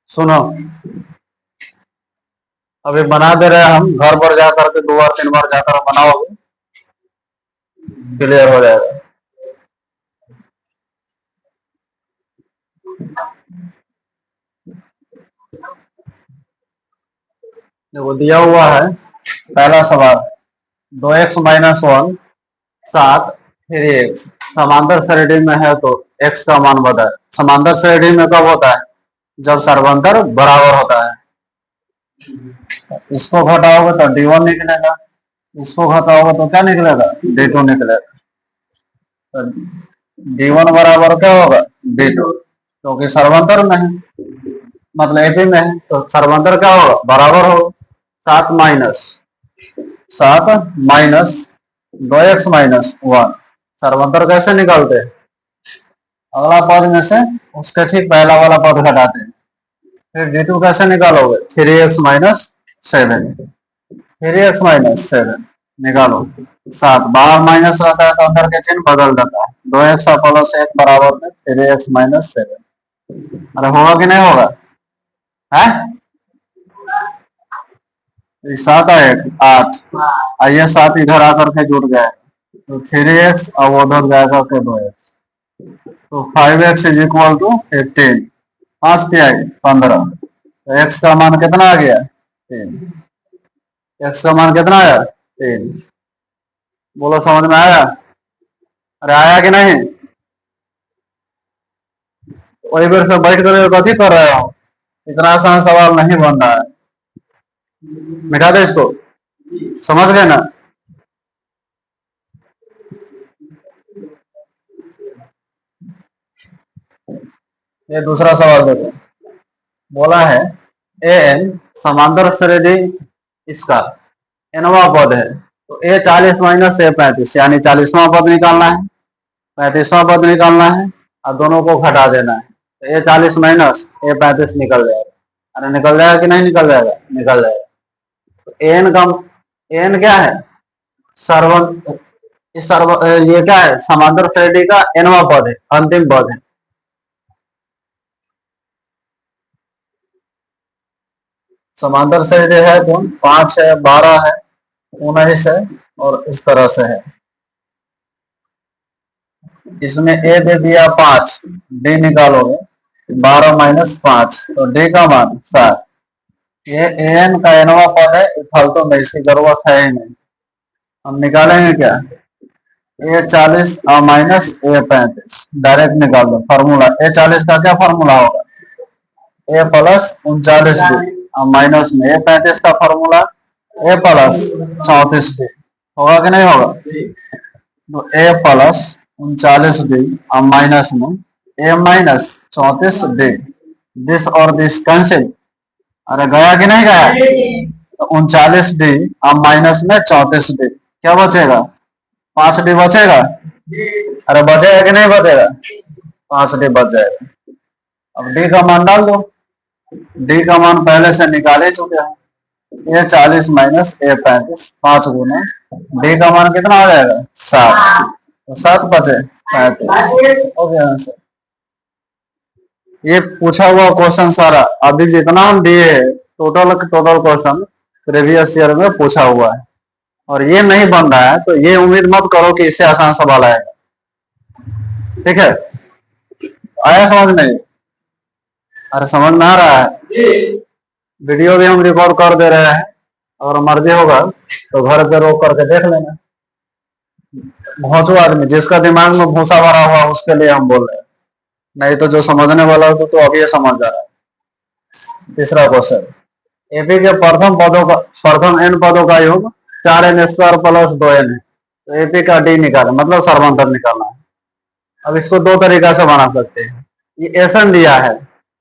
सुनो, अभी बना दे रहे हैं हम, घर पर जाकर के 2 बार 3 बार जाकर बनाओगे, क्लियर हो जाएगा। देखो दिया हुआ है पहला सवाल, 2x-1 7 3 x समांतर श्रेणी में है तो x का मान बताए। समांतर श्रेणी में कब होता है? जब सर्वांतर बराबर होता है। इसको घटाओगे तो d1 निकलेगा, इसको घटाओगे तो क्या निकलेगा? d2 निकलेगा। तो d1 बराबर क्या होगा? d2, क्योंकि सर्वांतर में है, मतलब एपी में है, तो सर्वांतर क्या होगा? बराबर होगा। 7 माइनस 2x-1 सर्वांतर कैसे निकालते हैं? अगला पद में से उसके ठीक पहला वाला पद घटाते हैं। फिर d2 कैसे निकालोगे? 3x-7 निकालो। 7 बाहर माइनस रहता है तो अंदर के चिन्ह बदल जाता है। 2x प्लस 1 बराबर में 3x-7। अरे होगा कि नहीं होगा? है 7 1 8, आइए 7 इधर आकर के जुड़ गए तो 3x और उधर जाएगा के 2x, तो 5x इज इक्वल टू 15, 5 3 15, तो x का मान कितना आ गया? 3। x का मान कितना आया? 3। बोलो समझ में आया? अरे आया कि नहीं? वही बार से बैठ कर कथी कर रहे हो? इतना आसान सवाल नहीं बन रहा है, मिटा दे इसको, समझ गए ना? ये दूसरा सवाल देखो, बोला है एन समांतर श्रेणी इसका nवां पद है, तो a 40 माइनस a 35 यानी 40वां पद निकालना है, 35वां पद निकालना है और दोनों को घटा देना है। तो a 40 माइनस a 35 निकल जाएगा। अरे निकल जाएगा कि नहीं निकल जाएगा? निकल जाएगा। तो एन क्या है? ये क्या है? समांतर श्रेणी का nवां पद है, अंतिम पद है। समांतर श्रेणी है कौन? 5 है, 12 है, 19 है और इस तरह से है। इसमें a दे दिया 5, d निकालोगे 12 माइनस 5, तो d का मान 7। ये an का nवां पद है, फालतू में इसकी जरूरत है ही नहीं। हम निकालेंगे क्या? a 40 और माइनस a 35 डायरेक्ट निकाल दो फॉर्मूला। a 40 का क्या फॉर्मूला होगा? a प्लस 39d और माइनस में a 35 का फॉर्मूला a प्लस 34d होगा कि नहीं होगा? तो a प्लस 39d और माइनस में a माइनस 34d, दिस और दिस कैंसिल। अरे गया कि नहीं गया? तो 39d और माइनस में 34d क्या बचेगा? 5d बचेगा। अरे बचेगा कि नहीं बचेगा? 5d बच जाएगा। अब d का मान डाल दो, d का मान पहले से निकाले चुके हैं, a 40 minus a 35, 5 Guna d का मान कितना आ जाएगा? 7, तो 7 बचे 35 हो गया आंसर। ये पूछा हुआ क्वेश्चन सारा अभी जितना हम दिए है टोटल क्वेश्चन प्रीवियस ईयर में पूछा हुआ है, और ये नहीं बन रहा है तो ये उम्मीद मत करो कि इससे आसान सवाल आएगा। ठीक है, आया समझ में? अरे समझ में आ रहा है? वीडियो भी हम रिकॉर्ड कर दे रहे हैं, और मर्जी होगा तो घर पे रोक करके देख लेना। भोंसू आदमी जिसका दिमाग में भूसा भरा हुआ उसके लिए हम बोल रहे हैं, नहीं तो जो समझने वाला हो तो अभी ये समझ जा रहा है। तीसरा क्वेश्चन, एपी के प्रथम एन पदों का योग 4n² प्लस 2n है, तो एपी का डी निकाले, मतलब सर्वांतर निकालना है। अब इसको दो तरीका से बना सकते हैं। ये एसएन दिया है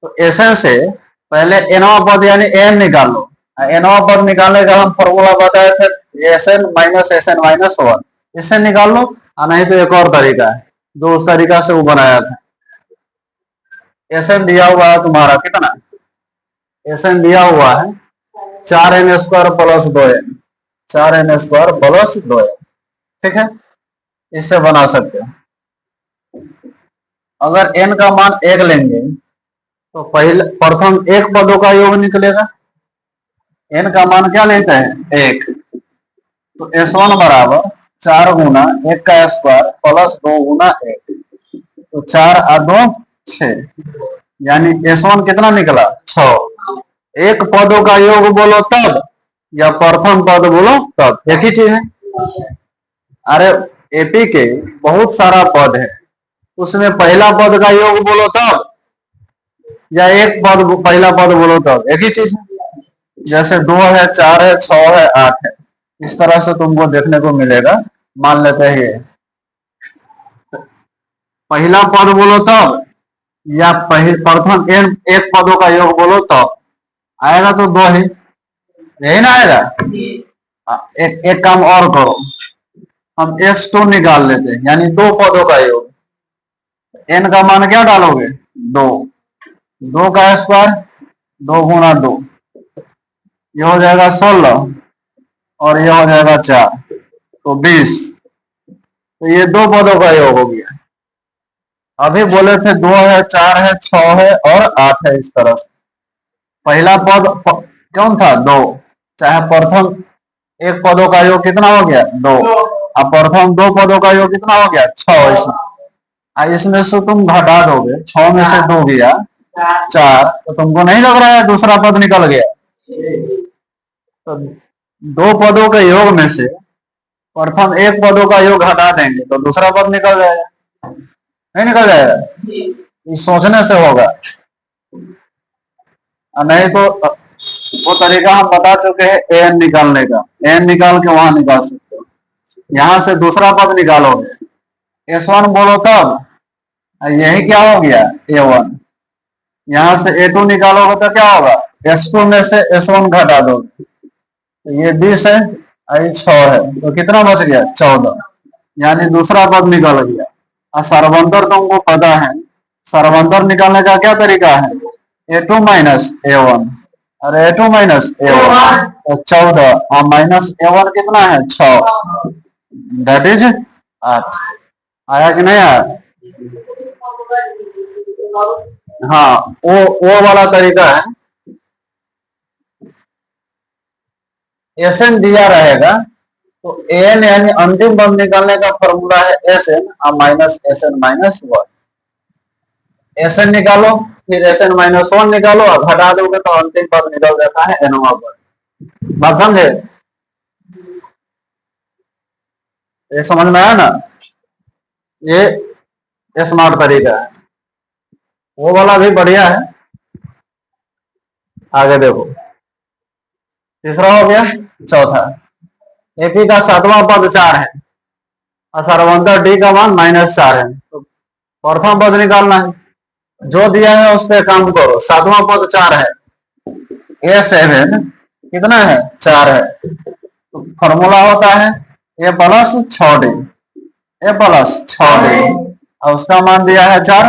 तो एसएन से पहले एनवा पद यानी एन निकाल लो। एनवा पद निकालने का हम फॉर्मूला बताए थे, एसएन माइनस एसएन माइनस 1, इससे निकाल लो। नहीं तो एक और तरीका है जो उस तरीका से वो बनाया था। एसएन दिया हुआ है तुम्हारा कितना? एसएन दिया हुआ है 4n² plus 2n, 4n² plus 2n। ठीक है, इससे बना सकते हो। अगर n का मान 1 लेंगे तो पहले प्रथम एक पदों का योग निकलेगा। n का मान क्या लेते हैं 1, तो S1 बराबर 4 गुना 1 का स्क्वायर प्लस 2 गुना 1, तो 4 और 2 6, यानी S1 कितना निकला 6। एक पदों का योग बोलो तब या प्रथम पद बोलो तब, एक ही चीज है। अरे एपी के बहुत सारा पद है, उसमें पहला पद का योग बोलो तब या एक पद पहला पद बोलो तब, एक ही चीज है। जैसे 2 है, 4 है, 6 है, 8 है, इस तरह से तुमको देखने को मिलेगा। मान लेते हैं पहला पद बोलो तब या प्रथम एक पदों का योग बोलो तब, आएगा तो 2 ही, यही ना आएगा। एक काम और करो, हम S2 निकाल लेते हैं, यानी 2 पदों का योग। n का मान क्या डालोगे 2, 2 का स्क्वायर 2 गुना 2, ये हो जाएगा 16 और ये हो जाएगा 4, तो 20। तो ये 2 पदों का योग हो गया। अभी बोले थे 2 है, 4 है, 6 है और 8 है, इस तरह से। पहला पद कौन था 2, चाहे प्रथम एक पदों का योग कितना हो गया 2, अब प्रथम 2 पदों का योग कितना हो गया 6। इसमें से तुम घटा दोगे, 6 में से 2 गया 4, तो तुमको नहीं लग रहा है दूसरा पद निकल गया। तो 2 पदों के योग में से प्रथम एक पदों का योग हटा देंगे तो दूसरा पद निकल जाएगा, नहीं निकल जाएगा? इस सोचने से होगा, नहीं तो वो तरीका हम बता चुके हैं एन निकालने का। एन निकाल के वहां निकाल सकते हो, यहां से दूसरा पद निकालोगे S1 बोलो तब, यही क्या हो गया A1। यहां से A2 निकालोगे तो क्या होगा S2 में से S1 घटा दोगे, तो ये 20 है और ये 6 है, तो कितना बच गया 14, यानी दूसरा पद निकल गया। और सर्वंतर तुमको पता है, सर्वंतर निकालने का क्या तरीका है A2 माइनस A1 और A2 माइनस A1, तो 14 और माइनस A1 कितना है 6, दैट इज 8। आया कि नहीं आया? हाँ, वो वाला तरीका है। एसएन दिया रहेगा तो एन यानी अंतिम पद निकालने का फॉर्मूला है एसएन और माइनस एसएन माइनस 1। एसएन निकालो फिर एसएन माइनस 1 निकालो और घटा दोगे तो अंतिम पद निकल जाता है एनवा पद। बात समझे? ये समझ में आया ना? ये स्मार्ट तरीका है, वो वाला भी बढ़िया है। आगे देखो, तीसरा हो गया। चौथा, एपी का 7वां पद 4 है और सर्वंतर डी का मान -4 है, तो प्रथम पद निकालना है। जो दिया है उस पर काम करो। 7वां पद 4 है, A7 कितना है 4 है, तो फॉर्मूला होता है A plus 6D, A plus 6D और उसका मान दिया है 4।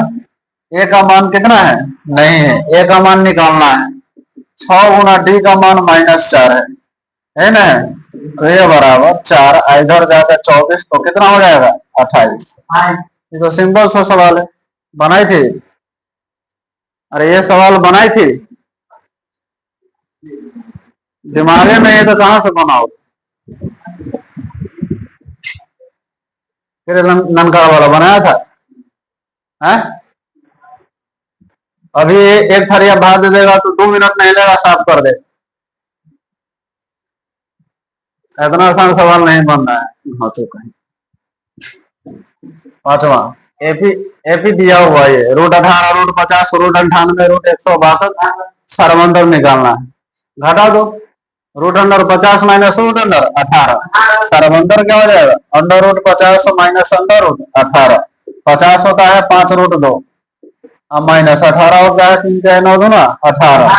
ए का मान कितना है नहीं है, ए का मान निकालना है। 6 गुना डी का मान -4 है ना? तो ये बराबर 4 इधर जाकर 24, तो कितना हो जाएगा 28। ये तो सिंपल सा सवाल है, बनाई थी। अरे ये सवाल बनाई थी, दिमागे में है तो कहां से बनाओ? फिर ननकार वाला बनाया था है? अभी एक थरिया भात दे देगा तो 2 मिनट नहीं लेगा, साफ कर दे। इतना आसान सवाल नहीं बनना है। हाँ तो कहीं 5वां, एपी एपी दिया हुआ ये √18 √50 √98 √162 सर्वंतर निकालना है। घटा दो, √50 माइनस √18, सर्वंतर क्या हो जाएगा √50 माइनस √18। 50 होता है 5√2 और माइनस 18 होता है 3 के 9 दूना 18,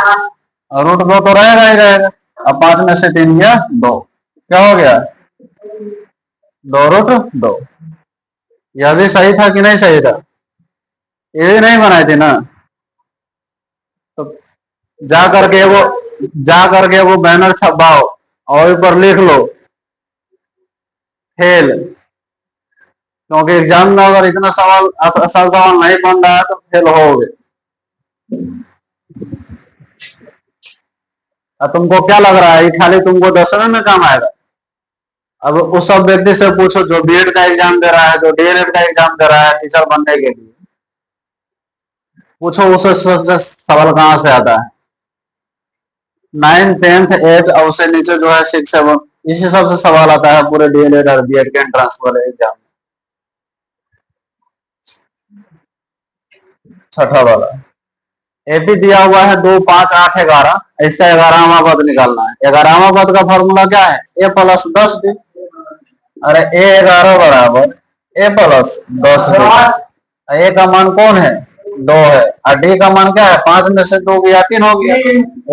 √2 तो रहेगा ही रहेगा। अब 5 में से 3 गया 2, क्या हो गया 2√2। यह भी सही था कि नहीं सही था? ये भी नहीं बनाई थी ना? तो जा करके वो बैनर छपाओ और ऊपर लिख लो फेल, क्योंकि एग्जाम में अगर इतना सवाल आसान सवाल नहीं बन रहा है तो फेल होगे। तुमको क्या लग रहा है ये खाली तुमको 10वीं में काम आएगा? अब उस सब व्यक्ति से पूछो जो बीएड का एग्जाम दे रहा है, जो डीएलएड का एग्जाम दे रहा है टीचर बनने के लिए, पूछो उसे सवाल कहाँ से आता है। 9, 10th, 8 और उससे नीचे जो है 6, 7 इसी सब से सवाल आता है पूरे डीएलएड और बीएड के एंट्रेंस वाले एग्जाम। छठा वाला एपी दिया हुआ है 2, 5, 8, 11। इसका 11वां पद निकालना है। 11वां पद का फॉर्मूला क्या है? ए प्लस 10 डी। अरे A11 बराबर ए प्लस 10 डी। ए का मान कौन है? 2 है। और डी का मान क्या है? 5 में से 2 गया 3 हो गया।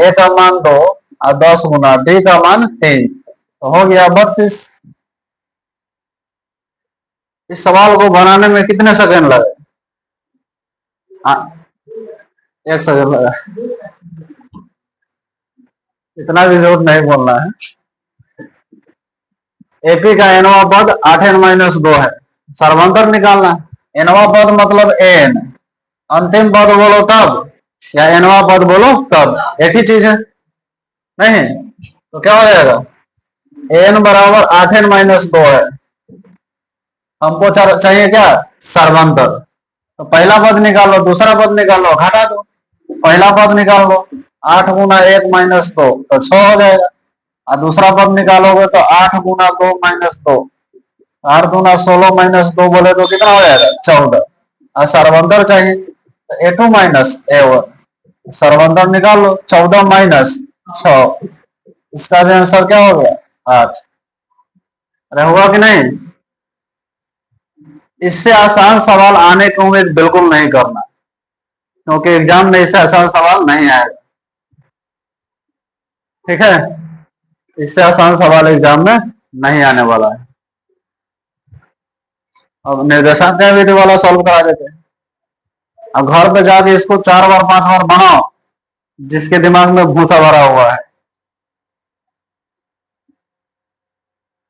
ए का मान 2 और 10 गुना डी का मान 3 तो हो गया 32। इस सवाल को बनाने में कितने सेकंड लगे? 1 सेकंड लगा। इतना भी जरूरत नहीं बोलना है। एपी का एनवा पद 8n-2 है। सर्वांतर निकालना है। एनवा पद मतलब एन, अंतिम पद बोलो तब या एनवा पद बोलो तब, एक ही चीज है नहीं? तो क्या हो जाएगा? एन बराबर 8n-2 है। हमको चाहिए क्या? सर्वांतर। तो पहला पद निकालो, दूसरा पद निकालो, घटा दो। पहला पद निकाल लो 8 गुना 1 माइनस 2 तो 6 हो जाएगा। और दूसरा पद निकालोगे तो 8 गुना 2 माइनस 2, 8 गुना 16 माइनस 2 बोले तो कितना हो जाएगा? 14। और सर्वांतर चाहिए तो A2 माइनस A1। सर्वांतर निकाल लो 14 माइनस 6, इसका भी आंसर क्या हो गया? 8। अरे हुआ कि नहीं? इससे आसान सवाल आने की उम्मीद बिल्कुल नहीं करना, क्योंकि एग्जाम में इससे आसान सवाल नहीं आएगा। ठीक है, इससे आसान सवाल एग्जाम में नहीं आने वाला है। अब निर्देशांक विधि वाला सॉल्व करा देते हैं। अब घर पे जाके इसको 4 बार 5 बार बनाओ, जिसके दिमाग में भूसा भरा हुआ है।